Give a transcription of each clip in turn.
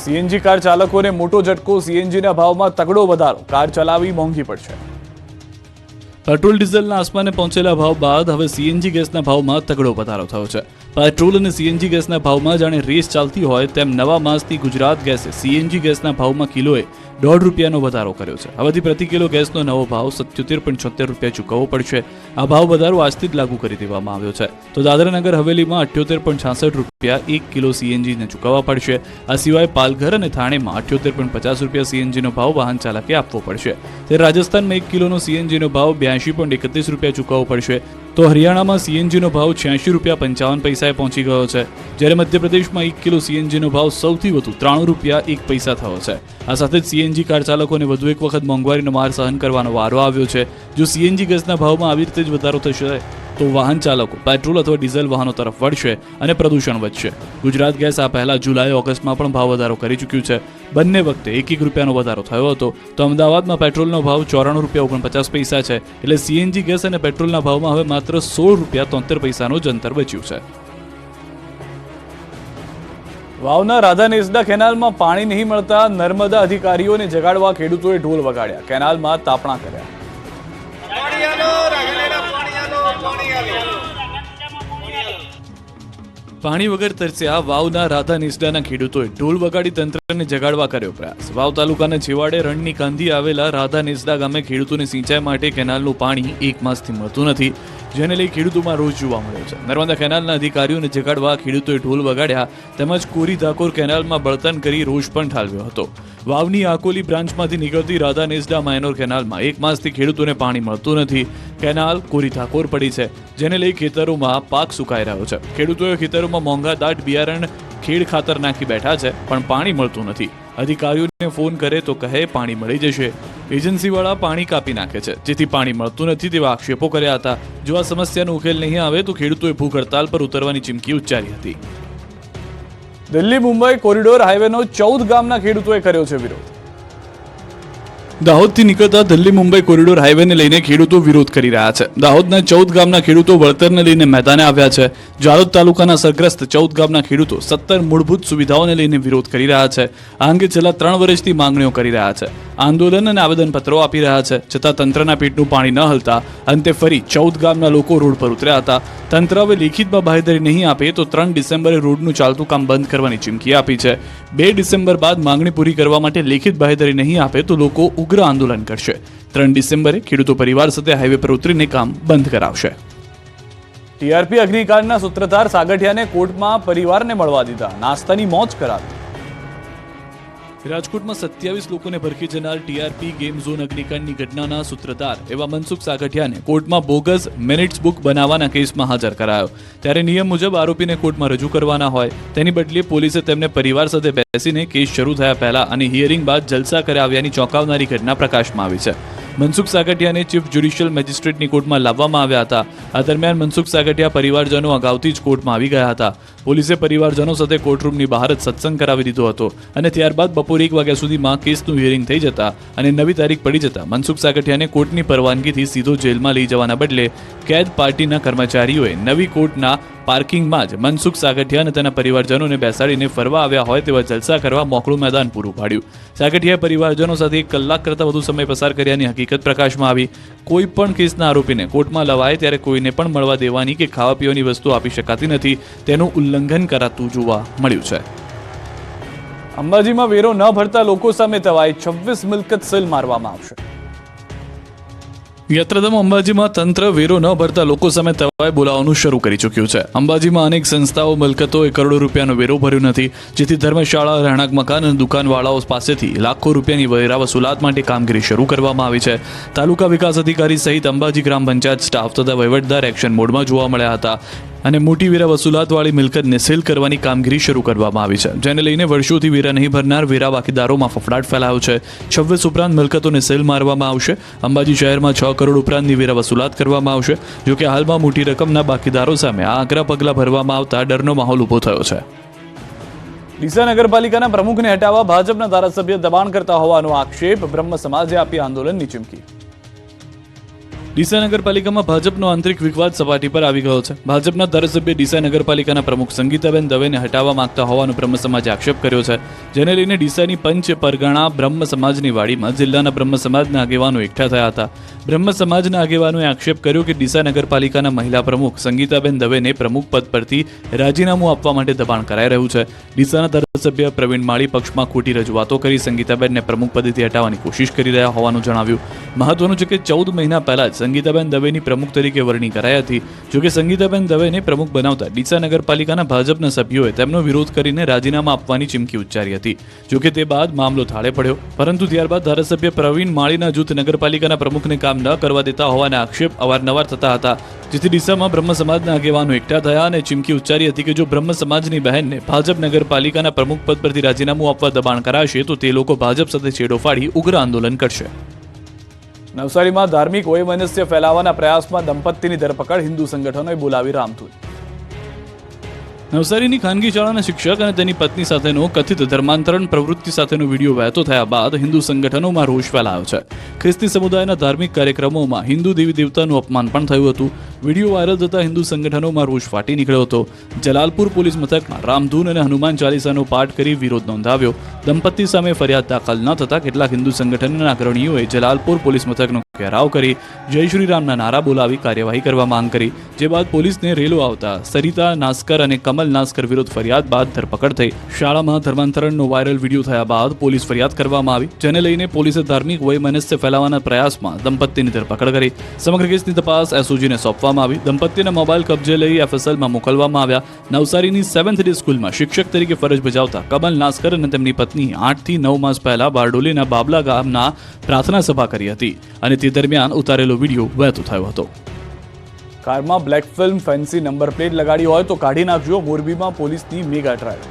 CNG car ચાલકોને મોટો ઝટકો, સીએનજીના ભાવમાં તગડો વધારો, કાર ચલાવવી મોંઘી પડશે. પેટ્રોલ ડીઝલના આસમાને પહોંચેલા ભાવ બાદ હવે સીએનજી ગેસના ભાવમાં તગડો વધારો થયો છે. પેટ્રોલ અને સીએનજી ગેસના ભાવમાં જાણે રેસ ચાલતી હોય તેમ નવા માસથી ગુજરાત ગેસે સીએનજી ગેસના ભાવમાં કિલોએ ₹1.5 વધારો કર્યો છે. હવેથી પ્રતિ કિલો ગેસનો નવો ભાવ ₹77.76 ચૂકવવો પડશે. આ ભાવ વધારો આજથી જ લાગુ કરી દેવામાં આવ્યો છે. તો દાદરાનગર હવેલીમાં ₹78.66 1 કિલો સીએનજીને ચૂકવવા પડશે. આ સિવાય પાલઘર અને થાણેમાં ₹78.50 સીએનજીનો ભાવ વાહન ચાલકે આપવો પડશે. ત્યારે રાજસ્થાનમાં 1 કિલોનો સીએનજીનો ભાવ ₹82.31 ચૂકવવો પડશે. તો હરિયાણામાં સીએનજીનો ભાવ ₹86.55 પહોંચી ગયો છે. જ્યારે મધ્યપ્રદેશમાં 1 કિલો સીએનજીનો ભાવ સૌથી વધુ ₹93.01 થયો છે. આ સાથે જ સીએનજી કાર ચાલકોને વધુ એક વખત મોંઘવારીનો માર સહન કરવાનો વારો આવ્યો છે. જો સીએનજી ગેસના ભાવમાં આવી રીતે જ વધારો થશે તો વાહન ચાલકો પેટ્રોલ અથવા ડીઝલ વાહનો તરફ વળશે અને પ્રદૂષણ વધશે. ગુજરાત ગેસ આ પહેલા જુલાઈ ઓગસ્ટમાં પણ ભાવ વધારો કરી ચૂક્યું છે. બંને વખતે ₹1 વધારો થયો હતો. તો અમદાવાદમાં પેટ્રોલનો ભાવ ₹94.49 છે. એટલે સીએનજી ગેસ અને પેટ્રોલના ભાવમાં હવે માત્ર ₹16.73 જ અંતર બચ્યું છે. વાવના રાધા નેસડા કેનાલમાં પાણી નહીં મળતા નર્મદા અધિકારીઓને જગાડવા ખેડૂતોએ ઢોલ વગાડ્યા, કેનાલમાં તાપણા કર્યા. પાણી વગર તરસ્યા વાવના રાધા નેસડાના ખેડૂતોએ ઢોલ વગાડી તંત્રને જગાડવા કર્યો પ્રયાસ. વાવ તાલુકાના છેવાડે રણની કાંધી આવેલા રાધા નેસડા ગામે ખેડૂતોને સિંચાઈ માટે કેનાલનું પાણી 1 માસથી મળતું નથી, જેને લઈ ખેડૂતોમાં રોષ જોવા મળ્યો છે. નર્મદા કેનાલના અધિકારીઓને જગાડવા ખેડૂતોએ ઢોલ વગાડ્યા તેમજ કોરી ધાકોર કેનાલમાં બળતણ કરી રોષ પણ ઠાલવ્યો હતો. વાવની આકોલી બ્રાન્ચમાંથી નીકળતી રાધા નેસડા માયનોર કેનાલમાં 1 માસથી ખેડૂતોને પાણી મળતું નથી. કેનાલ કોરી ધાકોર પડી છે, જેને લઈ ખેતરોમાં પાક સુકાઈ રહ્યો છે. ખેડૂતોએ ખેતરોમાં મોંઘા દાટ બિયારણ ખેડ ખાતર નાખી બેઠા છે, પણ પાણી મળતું નથી. અધિકારીઓને ફોન કરે તો કહે પાણી મળી જશે. એજન્સીવાળા પાણી કાપી નાખે છે, જેથી પાણી મળતું નથી તેવા આક્ષેપો કર્યા હતા. જો આ સમસ્યાનો ઉકેલ નહીં આવે તો ખેડૂતોએ ભૂખ હડતાલ પર ઉતરવાની ચીમકી ઉચ્ચારી હતી. દિલ્હી મુંબઈ કોરિડોર હાઈવેનો 14 ગામના ખેડૂતોએ કર્યો છે વિરોધ. દાહોદથી નીકળતા દિલ્હી મુંબઈ કોરિડોર હાઈવેને લઈને ખેડૂતો વિરોધ કરી રહ્યા છે. દાહોદના 14 ગામના ખેડૂતો વળતરને લઈને મેદાને આવ્યા છે. જાલોદ તાલુકાના સરગ્રસ્ત 14 ગામના ખેડૂતો 17 મૂળભૂત સુવિધાઓને લઈને વિરોધ કરી રહ્યા છે. આ અંગે છેલ્લા 3 વર્ષથી માંગણીઓ કરી રહ્યા છે. આંદોલન અને આવેદનપત્રો આપી રહ્યા છે, છતાં તંત્રના પેટનું પાણી ન હલતા અંતે ફરી 14 ગામના લોકો રોડ પર ઉતર્યા હતા. તંત્ર હવે લેખિતમાં બાંહેધરી નહીં આપે તો 3 ડિસેમ્બરે રોડનું ચાલતું કામ બંધ કરવાની ચીમકી આપી છે. 2 ડિસેમ્બર બાદ માંગણી પૂરી કરવા માટે લેખિત બાંહેધરી નહીં આપે તો લોકો ઉગ્ર આંદોલન કરશે. 3 ડિસેમ્બરે ખેડૂતો પરિવાર સાથે હાઈવે પર ઉતરીને કામ બંધ કરાવશે. ટીઆરપી અગ્નિકાંડના સૂત્રધાર સાગઠિયાને કોર્ટમાં પરિવારને મળવા દીધા, નાસ્તાની મોજ કરાવી. રાજકોટમાં 27 લોકોને ભરખી જનાર ટીઆરપી ગેમ ઝોન અગ્નિકાંડની ઘટનાના સૂત્રધાર એવા મનસુખ સાગઠિયાને કોર્ટમાં બોગસ મિનિટ્સ બુક બનાવવાના કેસમાં હાજર કરાયો. ત્યારે નિયમ મુજબ આરોપીને કોર્ટમાં રજૂ કરવાના હોય, તેની બદલે પોલીસે તેમને પરિવાર સાથે બેસીને કેસ શરૂ થયા પહેલા અને હિયરિંગ બાદ જલસા કરાવ્યાની ચોંકાવનારી ઘટના પ્રકાશમાં આવી છે. મનસુખ સાગઠિયાને ચીફ જ્યુડિશિયલ મેજિસ્ટ્રેટની કોર્ટમાં લાવવામાં આવ્યા હતા. આ દરમિયાન મનસુખ સાગઠિયા પરિવારજનો અગાઉથી જ કોર્ટમાં આવી ગયા હતા. પોલીસે પરિવારજનો સાથે કોર્ટરૂમની બહાર જ સત્સંગ કરાવી દીધો હતો અને ત્યારબાદ બપોરે 1 વાગ્યા સુધીમાં કેસનું હિયરિંગ થઈ જતા અને નવી તારીખ પડી જતા મનસુખ સાગઠિયાને કોર્ટની પરવાનગીથી સીધો જેલમાં લઈ જવાના બદલે કેદ પાર્ટીના કર્મચારીઓએ નવી કોર્ટના પાર્કિંગમાં જ મનસુખ સાગઠિયા અને તેના પરિવારજનોને બેસાડીને ફરવા આવ્યા હોય તેવા જલસા કરવા મોકળું મેદાન પૂરું પાડ્યું. સાગઠિયાએ પરિવારજનો સાથે 1 કલાક કરતાં વધુ સમય પસાર કર્યાની હકીકત પ્રકાશમાં આવી. કોઈ પણ કેસના આરોપીને કોર્ટમાં લવાય ત્યારે કોઈને પણ મળવા દેવાની કે ખાવા પીવાની વસ્તુ આપી શકાતી નથી, તેનું ઉલ્લંઘન કરાતું જોવા મળ્યું છે. અંબાજીમાં વેરો ન ભરતા લોકો સામે તવાઈ 26 મિલકત સીલ મારવામાં આવશે. યાત્રાધામ અંબાજીમાં તંત્ર વેરો ન ભરતા લોકો સામે તવાઈ બોલાવવાનું શરૂ કરી ચૂક્યું છે. અંબાજીમાં અનેક સંસ્થાઓ મિલકતોએ કરોડો રૂપિયાનો વેરો ભર્યો નથી, જેથી ધર્મશાળા, રહેણાંક મકાન અને દુકાનવાળાઓ પાસેથી લાખો રૂપિયાની વેરા વસૂલાત માટે કામગીરી શરૂ કરવામાં આવી છે. તાલુકા વિકાસ અધિકારી સહિત અંબાજી ગ્રામ પંચાયત સ્ટાફ તથા વહીવટદાર એક્શન મોડમાં જોવા મળ્યા હતા અને મોટી વેરા વસૂલાતવાળી મિલકતને સીલ કરવાની કામગીરી શરૂ કરવામાં આવી છે, જેને લઈને વર્ષોથી વેરા નહીં ભરનાર વેરા બાકીદારોમાં ફફડાટ ફેલાયો છે. 26 ઉપરાંત મિલકતોને સીલ મારવામાં આવશે. અંબાજી શહેરમાં 6 કરોડ ઉપરાંતની વેરા વસૂલાત કરવામાં આવશે. જોકે હાલમાં મોટી રકમના બાકીદારો સામે આ આકરા પગલાં ભરવામાં આવતા ડરનો માહોલ ઊભો થયો છે. ડીસા નગરપાલિકાના પ્રમુખને હટાવવા ભાજપના ધારાસભ્ય દબાણ કરતા હોવાનો આક્ષેપ, બ્રહ્મ સમાજે આપી આંદોલનની ચીમકી. ડીસા નગરપાલિકામાં ભાજપનો આંતરિક વિવાદ સપાટી પર આવી ગયો છે. ભાજપના ધારાસભ્ય ડીસા નગરપાલિકાના પ્રમુખ સંગીતાબેન દવેને હટાવવા માંગતા હોવાનો બ્રહ્મ સમાજે આક્ષેપ કર્યો છે, જેને લઈને ડીસાની પંચ પરગણા બ્રહ્મ સમાજની વાડીમાં જિલ્લાના બ્રહ્મ સમાજના આગેવાનો એકઠા થયા હતા. બ્રહ્મ સમાજના આગેવાનોએ આક્ષેપ કર્યો કે ડીસા નગરપાલિકાના મહિલા પ્રમુખ સંગીતાબેન દવેને પ્રમુખ પદ પરથી રાજીનામું આપવા માટે દબાણ કરાઈ રહ્યું છે. ડીસાના ધારાસભ્ય પ્રવીણ માળી પક્ષમાં ખોટી રજૂઆતો કરી સંગીતાબેનને પ્રમુખ પદેથી હટાવવાની કોશિશ કરી રહ્યા હોવાનું જણાવ્યું. મહત્વનું છે કે 14 મહિના પહેલા જ સંગીતાબેન દવેની પ્રમુખ તરીકે વરણી કરાઈ હતી. જોકે સંગીતાબેન દવેને પ્રમુખ બનાવતા ડીસા નગરપાલિકાના ભાજપના સભ્યોએ તેમનો વિરોધ કરીને રાજીનામા આપવાની ચીમકી ઉચ્ચારી હતી. જોકે તે બાદ મામલો થાળે પડ્યો, પરંતુ ત્યારબાદ ધારાસભ્ય પ્રવીણ માળીના જૂથ નગરપાલિકાના પ્રમુખને કામ ન કરવા દેતા હોવાના આક્ષેપ અવારનવાર થતા હતા, જેથી ડીસામાં બ્રહ્મ સમાજના આગેવાનો એકઠા થયા અને ચીમકી ઉચ્ચારી હતી કે જો બ્રહ્મ સમાજની બહેનને ભાજપ નગરપાલિકાના પ્રમુખ પદ પરથી રાજીનામું આપવા દબાણ કરાશે તો તે લોકો ભાજપ સાથે છેડો ફાડી ઉગ્ર આંદોલન કરશે. નવસારીમાં ધાર્મિક વૈમનસ્ય ફેલાવવાના પ્રયાસમાં દંપતીની ધરપકડ, હિન્દુ સંગઠનોએ બોલાવી રામધૂન. નવસારીની ખાનગી શાળાના શિક્ષક અને તેની પત્ની સાથેનો કથિત ધર્માંતરણ પ્રવૃત્તિ સાથેનો વિડીયો વહેતો થયા બાદ હિન્દુ સંગઠનોમાં રોષ ફેલાયો છે. ખ્રિસ્તી સમુદાયના ધાર્મિક કાર્યક્રમોમાં હિન્દુ દેવી દેવતાનું અપમાન પણ થયું હતું. વિડીયો વાયરલ થતા હિન્દુ સંગઠનોમાં રોષ ફાટી નીકળ્યો હતો. જલાલપુર પોલીસ મથકમાં રામધૂન અને હનુમાન ચાલીસાનો પાઠ કરી વિરોધ નોંધાવ્યો. દંપતી સામે ફરિયાદ દાખલ ન થતા કેટલાક હિન્દુ સંગઠનના અગ્રણીઓએ જલાલપુર પોલીસ મથકનો ઘેરાવ કરી જય શ્રી રામના નારા બોલાવી કાર્યવાહી કરવા માંગ કરી, જે બાદ પોલીસને રેલો આવતા સરિતા નાસ્કર અને કમલ નાસ્કર વિરુદ્ધ ફરિયાદ બાદ ધરપકડ થઈ. શાળામાં ધર્માંતરણનો વાયરલ વિડીયો થયા બાદ પોલીસ ફરિયાદ કરવામાં આવી, જેને લઈને પોલીસે ધાર્મિક વૈમનસ્ય ફેલાવવાના પ્રયાસમાં દંપતીની ધરપકડ કરી. સમગ્ર કેસની તપાસ એસઓજીને સોંપવામાં આવી. દંપતીના મોબાઈલ કબજે લઈ એફએસએલમાં મોકલવામાં આવ્યા. નવસારીની 7th ડે સ્કૂલમાં શિક્ષક તરીકે ફરજ બજાવતા કમલ નાસ્કર અને તેમની પત્ની 8 થી 9 માસ પહેલા બારડોલીના બાબલા ગામના પ્રાર્થના સભા કરી હતી અને તે દરમિયાન ઉતારેલો વિડીયો વહેતો થયો હતો. કારમાં black film fancy number plate લગાડી હોય તો કાઢી નાખજો, મોરબીમાં પોલીસની મેગા ડ્રાઈવ.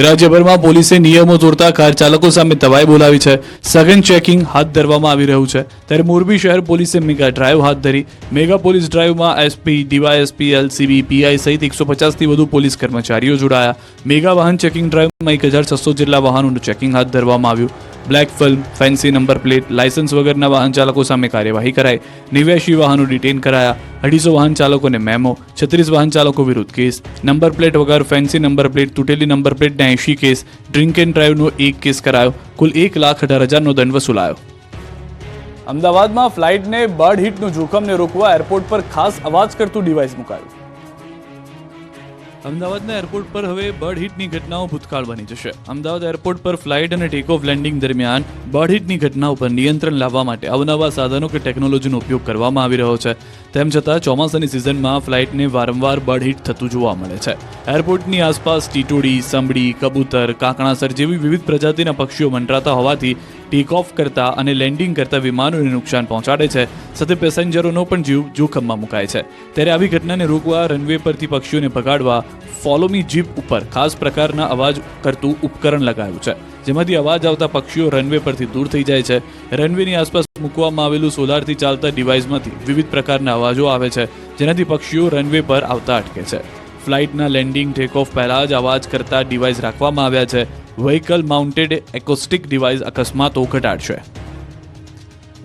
રાજ્યભરમાં પોલીસે નિયમો તોડતા કાર ચાલકો સામે તવાઈ બોલાવી છે. સઘન ચેકિંગ હાથ ધરવામાં આવી રહ્યું છે, ત્યારે મોરબી શહેર પોલીસે મેગા ડ્રાઈવ હાથ ધરી. મેગા પોલીસ ડ્રાઈવમાં એસપી, ડીવાયએસપી, એલસીબી, પીઆઈ સહિત 150થી વધુ પોલીસ કર્મચારીઓ જોડાયા. મેગા વાહન ચેકિંગ ડ્રાઈવમાં 1600 જેટલા વાહનોનું ચેકિંગ હાથ ધરવામાં આવ્યું. Black film, fancy number plate, licence વગરના વાહન ચાલકો સામે કાર્યવાહી કરાઈ. 89 વાહનો ડિટેન કરાયા. 250 વાહન ચાલકોને મેમો, 36 વાહન ચાલકો વિરુદ્ધ કેસ, નંબર પ્લેટ વગર ફેન્સી નંબર પ્લેટ, તૂટેલી નંબર પ્લેટના 80 કેસ, ડ્રિંક એન્ડ ડ્રાઈવનો 1 કેસ કરાયો. કુલ 1,18,000નો દંડ વસૂલાયો. અમદાવાદમાં ફ્લાઇટને બર્ડ હિટનું જોખમને રોકવા એરપોર્ટ પર ખાસ અવાજ કરતું ડિવાઇસ મુકાયું. અમદાવાદના એરપોર્ટ પર હવે બર્ડ હિટની ઘટનાઓ ભૂતકાળ બની જશે. અમદાવાદ એરપોર્ટ પર ફ્લાઇટ અને ટેક ઓફ લેન્ડિંગ દરમિયાન બર્ડ હિટની ઘટનાઓ પર નિયંત્રણ લાવવા માટે અવનવા સાધનો કે ટેકનોલોજીનો ઉપયોગ કરવામાં આવી રહ્યો છે. તેમ છતાં ચોમાસાની સિઝનમાં ફ્લાઇટને વારંવાર બર્ડ હિટ થતું જોવા મળે છે. એરપોર્ટની આસપાસ ટીટોડી, સંભડી, કબૂતર, કાંકણાસર જેવી વિવિધ પ્રજાતિના પક્ષીઓ મંડરાતા હોવાથી ટેક ઓફ કરતા અને લેન્ડિંગ કરતા વિમાનોને નુકસાન પહોંચાડે છે, સાથે પેસેન્જરોનો પણ જીવ જોખમમાં મુકાય છે. ત્યારે આવી ઘટનાને રોકવા રનવે પરથી પક્ષીઓને ભગાડવા ફોલો મી જીપ ઉપર ખાસ પ્રકારના અવાજ કરતું ઉપકરણ લગાવ્યું છે, જેમાંથી અવાજ આવતા પક્ષીઓ રનવે પરથી દૂર થઈ જાય છે. રનવેની આસપાસ મૂકવામાં આવેલું સોલારથી ચાલતા ડિવાઇસમાંથી વિવિધ પ્રકારના અવાજો આવે છે, જેનાથી પક્ષીઓ રનવે પર આવતા અટકે છે. ફ્લાઇટના લેન્ડિંગ ટેક ઓફ પહેલા જ અવાજ કરતા ડિવાઇસ રાખવામાં આવ્યા છે. વ્હીકલ માઉન્ટેડ એકોસ્ટિક ડિવાઇસ અકસ્માતો ઘટાડશે.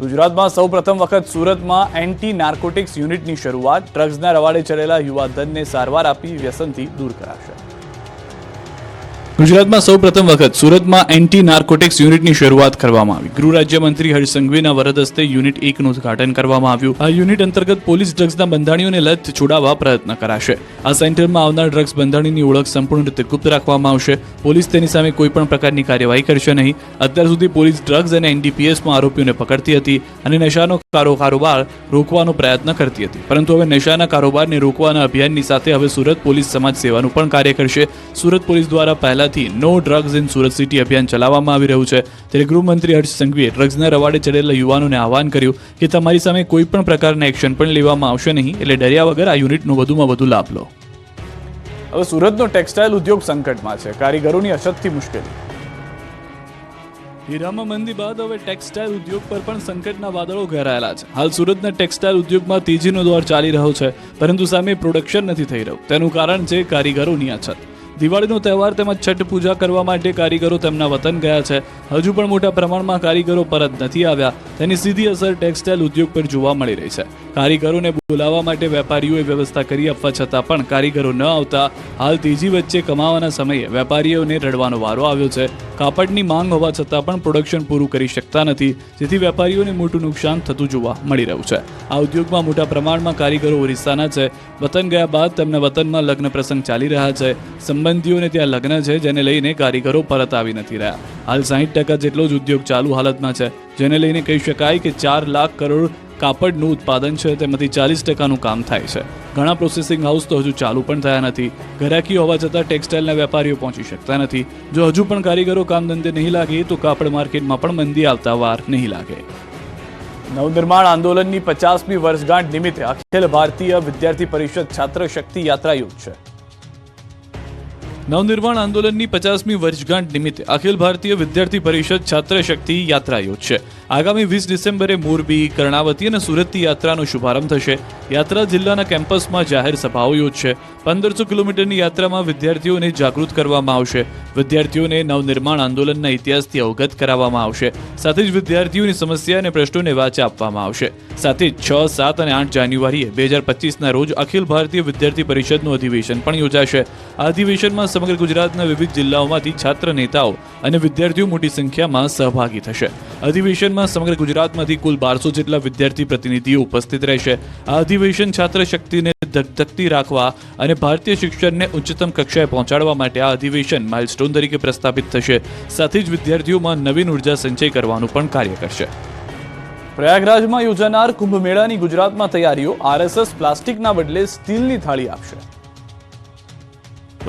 ગુજરાતમાં સૌપ્રથમ વખત સુરતમાં એન્ટી નાર્કોટિક્સ યુનિટની શરૂઆત. ડ્રગ્સના રવાડે ચડેલા યુવાધનને સારવાર આપી વ્યસનથી દૂર કરાશે. ગુજરાતમાં સૌપ્રથમ વખત સુરતમાં એન્ટી નાર્કોટિક્સ યુનિટની શરૂઆત કરવામાં આવી. ગૃહ રાજ્યમંત્રી હર્ષ સંઘવીના વરદ હસ્તે યુનિટ 1નું ઉદ્ઘાટન કરવામાં આવ્યું. આ યુનિટ અંતર્ગત પોલીસ ડ્રગ્સના બંધાણીઓને લત છોડાવવા પ્રયત્ન કરાશે. આ સેન્ટરમાં આવનાર ડ્રગ્સ બંધાણીની ઓળખ સંપૂર્ણ રીતે ગુપ્ત રાખવામાં આવશે. પોલીસ તેની સામે કોઈ પણ પ્રકારની કાર્યવાહી કરશે નહીં. અત્યાર સુધી પોલીસ ડ્રગ્સ અને એનડીપીએસમાં આરોપીઓને પકડતી હતી અને નશાનો કારોબાર રોકવાનો પ્રયત્ન કરતી હતી, પરંતુ હવે નશાના કારોબારને રોકવાના અભિયાનની સાથે હવે સુરત પોલીસ સમાજ સેવાનું પણ કાર્ય કરશે. સુરત પોલીસ દ્વારા પહેલાથી no drugs in Surat city અભિયાન ચલાવવામાં આવી રહ્યું છે. ત્યારે ગૃહમંત્રી હર્ષ સંઘવીએ ડ્રગ્સના રવાડે ચડેલા યુવાનોને આહવાન કર્યું કે તમારી સામે કોઈ પણ પ્રકારના એક્શન પણ લેવામાં આવશે નહીં, એટલે ડર્યા વગર આ યુનિટનો વધુમાં વધુ લાભ લો. હવે સુરતનો ટેક્સટાઇલ ઉદ્યોગ સંકટમાં છે. કારીગરોની અછતથી મુશ્કેલી. હીરામાં મંદી બાદ હવે ટેક્સટાઇલ ઉદ્યોગ પર પણ સંકટના વાદળો ઘેરાયેલા છે. હાલ સુરતના ટેક્સટાઇલ ઉદ્યોગમાં તેજીનો દોર ચાલી રહ્યો છે, પરંતુ સામે પ્રોડક્શન નથી થઈ રહ્યું. તેનું કારણ છે કારીગરોની અછત. દિવાળીનો તહેવાર તેમજ છઠ પૂજા કરવા માટે કારીગરો તેમના વતન ગયા છે. હજુ પણ મોટા પ્રમાણમાં કારીગરો પરત નથી આવ્યા. તેની સીધી અસર ટેક્સટાઇલ ઉદ્યોગ પર જોવા મળી રહી છે. કારીગરોને બોલાવવા માટે વેપારીઓએ વ્યવસ્થા કરી આપવા છતાં પણ કારીગરો ન આવતા હાલ તેજી વચ્ચે કમાવાના સમયે વેપારીઓને રડવાનો વારો આવ્યો છે. કાપડની માંગ હોવા છતાં પણ પ્રોડક્શન પૂરું કરી શકતા નથી, જેથી વેપારીઓને મોટું નુકસાન થતું જોવા મળી રહ્યું છે. આ ઉદ્યોગમાં મોટા પ્રમાણમાં કારીગરો ઓરિસ્સાના છે. વતન ગયા બાદ તેમના વતનમાં લગ્ન પ્રસંગ ચાલી રહ્યા છે. સંબંધીઓને ત્યાં લગ્ન છે, જેને લઈને કારીગરો પરત આવી નથી રહ્યા. હાલ 60% જેટલો જ ઉદ્યોગ ચાલુ હાલતમાં છે, જેને લઈને કહી શકાય કે 4 લાખ કરોડ કાપડનું ઉત્પાદન છે, તેમાંથી 40%નું કામ થાય છે. ઘણા પ્રોસેસિંગ હાઉસ તો હજુ ચાલુ પણ થયા નથી. ઘરાકી હોવા છતાં ટેક્સટાઇલના વેપારીઓ પહોંચી શકતા નથી. જો હજુ પણ કારીગરો કામ ધંધે નહીં લાગે તો કાપડ માર્કેટમાં પણ મંદી આવતા વાર નહીં લાગે. નવનિર્માણ આંદોલનની 50મી વર્ષગાંઠ નિમિત્તે અખિલ ભારતીય વિદ્યાર્થી પરિષદ છાત્ર શક્તિ યાત્રા યોજશે. નવનિર્માણ આંદોલનની 50મી વર્ષગાંઠ નિમિત્તે અખિલ ભારતીય વિદ્યાર્થી પરિષદ છાત્ર શક્તિ યાત્રા યોજશે. આગામી 20 ડિસેમ્બરે મોરબી, કર્ણાવતી અને સુરતથી યાત્રાનો શુભારંભ થશે. યાત્રા જિલ્લાના કેમ્પસમાં જાહેર સભાઓ યોજશે. 1500 કિલોમીટરની યાત્રામાં વિદ્યાર્થીઓને જાગૃત કરવામાં આવશે. વિદ્યાર્થીઓને નવનિર્માણ આંદોલનના ઇતિહાસથી અવગત કરાવવામાં આવશે. સાથે જ વિદ્યાર્થીઓની સમસ્યા અને પ્રશ્નોને વાચા આપવામાં આવશે. સાથે જ 6, 7 અને 8 જાન્યુઆરીએ 2025ના રોજ અખિલ ભારતીય વિદ્યાર્થી પરિષદનું અધિવેશન પણ યોજાશે. આ અધિવેશનમાં સમગ્ર ગુજરાતના વિવિધ જિલ્લાઓમાંથી છાત્ર નેતાઓ અને વિદ્યાર્થીઓ મોટી સંખ્યામાં સહભાગી થશે. અધિવેશનમાં સમગ્ર ગુજરાતમાંથી કુલ 1200 જેટલા વિદ્યાર્થી પ્રતિનિધિઓ ઉપસ્થિત રહેશે. આ અધિવેશન છાત્ર શક્તિને ધગધગતી રાખવા અને ભારતીય શિક્ષણને ઉચ્ચતમ કક્ષાએ પહોંચાડવા માટે આ અધિવેશન માઇલસ્ટોન તરીકે પ્રસ્થાપિત થશે. સાથે જ વિદ્યાર્થીઓમાં નવીન ઉર્જા સંચય કરવાનું પણ કાર્ય કરશે. પ્રયાગરાજમાં યોજાનાર કુંભ મેળાની ગુજરાતમાં તૈયારીઓ. આરએસએસ પ્લાસ્ટિકના બદલે સ્ટીલની થાળી આપશે.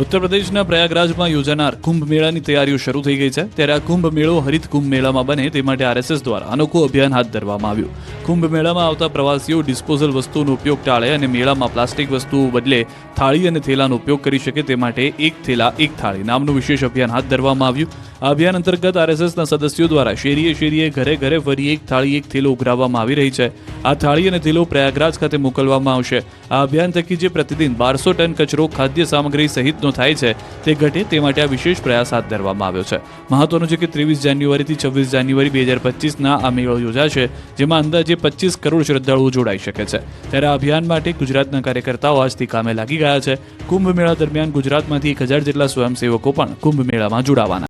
ઉત્તર પ્રદેશના પ્રયાગરાજમાં યોજાનાર કુંભ મેળાની તૈયારીઓ શરૂ થઈ ગઈ છે. ત્યારે આ કુંભ મેળો હરિત કુંભ મેળામાં બને તે માટે આરએસએસ દ્વારા અનોખું અભિયાન હાથ ધરવામાં આવ્યું. કુંભ મેળામાં આવતા પ્રવાસીઓ ડિસ્પોઝલ વસ્તુઓનો ઉપયોગ ટાળે અને મેળામાં પ્લાસ્ટિક વસ્તુઓ બદલે થાળી અને થેલાનો ઉપયોગ કરી શકે તે માટે એક થેલા એક થાળી નામનું વિશેષ અભિયાન હાથ ધરવામાં આવ્યું. આ અભિયાન અંતર્ગત આરએસએસના સદસ્યો દ્વારા શેરીએ શેરીએ ઘરે ઘરે ફરી એક થાળી એક થેલો ઉઘરાવવામાં આવી રહી છે. આ થાળી અને થેલો પ્રયાગરાજ ખાતે મોકલવામાં આવશે. આ અભિયાન થકી જે પ્રતિદિન 1200 ટન કચરો ખાદ્ય સામગ્રી સહિતનો થાય છે તે ઘટે તે માટે આ વિશેષ પ્રયાસ હાથ ધરવામાં આવ્યો છે. મહત્વનું છે કે 23 જાન્યુઆરીથી 26 જાન્યુઆરી 2025ના આ મેળો યોજાશે, જેમાં અંદાજે 25 કરોડ શ્રદ્ધાળુઓ જોડાઈ શકે છે. ત્યારે આ અભિયાન માટે ગુજરાતના કાર્યકર્તાઓ આજથી કામે લાગી ગયા છે. કુંભ મેળા દરમિયાન ગુજરાતમાંથી 1000 જેટલા સ્વયંસેવકો પણ કુંભ મેળામાં જોડાવાના